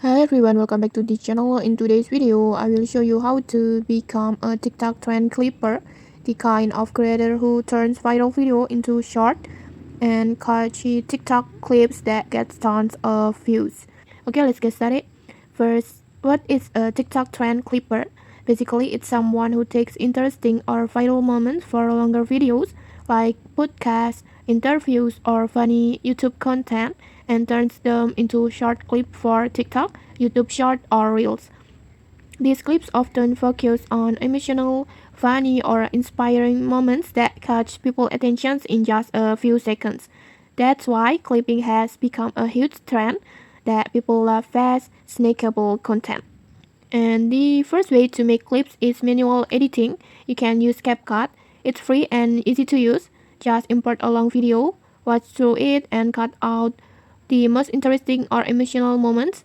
Hi everyone, welcome back to the channel. In today's video, I will show you how to become a TikTok trend clipper, the kind of creator who turns viral video into short and catchy TikTok clips that get tons of views. Okay, let's get started. First, what is a TikTok trend clipper? Basically, it's someone who takes interesting or viral moments for longer videos like podcasts, interviews, or funny YouTube content and turns them into short clips for TikTok, YouTube Short, or Reels. These clips often focus on emotional, funny, or inspiring moments that catch people's attention in just a few seconds. That's why clipping has become a huge trend that people love fast, snackable content. And the first way to make clips is manual editing. You can use CapCut. It's free and easy to use. Just import a long video, watch through it, and cut out the most interesting or emotional moments.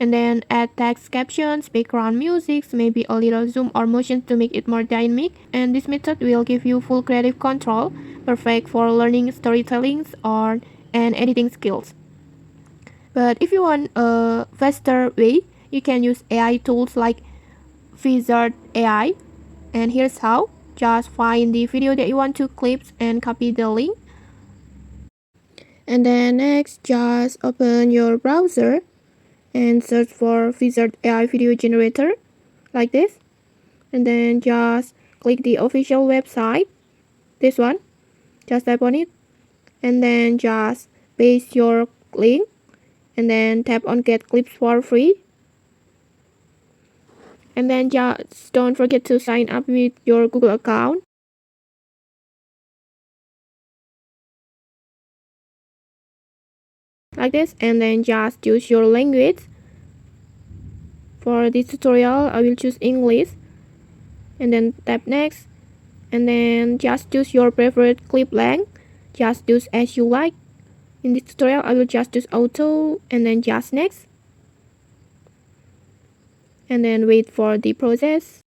And then add text captions, background music, maybe a little zoom or motion to make it more dynamic. And this method will give you full creative control, perfect for learning storytelling or and editing skills. But if you want a faster way, you can use AI tools like Vizard AI. And here's how. Just find the video that you want to clip and copy the link. And then next, just open your browser and search for Vizard AI video generator like this. And then just click the official website, this one. Just tap on it. And then just paste your link. And then tap on get clips for free. And then just don't forget to sign up with your Google account. Like this, and then just choose your language. For this tutorial, I will choose English. And then tap next. And then just choose your preferred clip length. Just choose as you like. In this tutorial, I will just choose auto and then just next. And then wait for the process.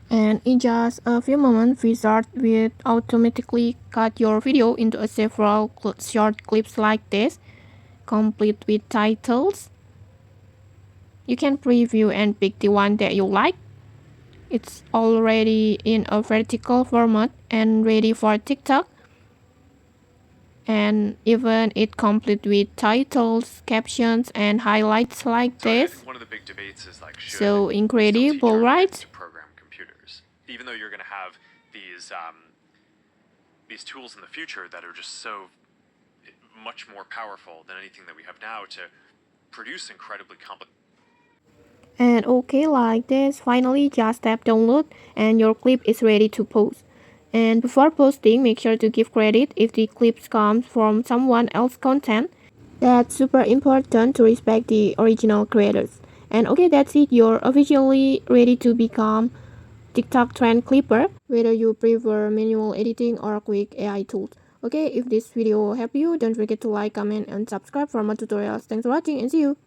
And in just a few moments, Vizard will automatically cut your video into several short clips like this, complete with titles. You can preview and pick the one that you like. It's already in a vertical format and ready for TikTok. And even it complete with titles, captions, and highlights like this. One of the big debates is like, so incredible, right? To program computers, even though you're going to have these tools in the future that are just so much more powerful than anything that we have now to produce incredibly complex. And okay, like this, finally just tap download and your clip is ready to post. And before posting, make sure to give credit if the clips come from someone else's content. That's super important to respect the original creators. And okay, that's it. You're officially ready to become TikTok trend clipper, whether you prefer manual editing or quick AI tools. Okay, if this video helped you, don't forget to like, comment, and subscribe for more tutorials. Thanks for watching and see you.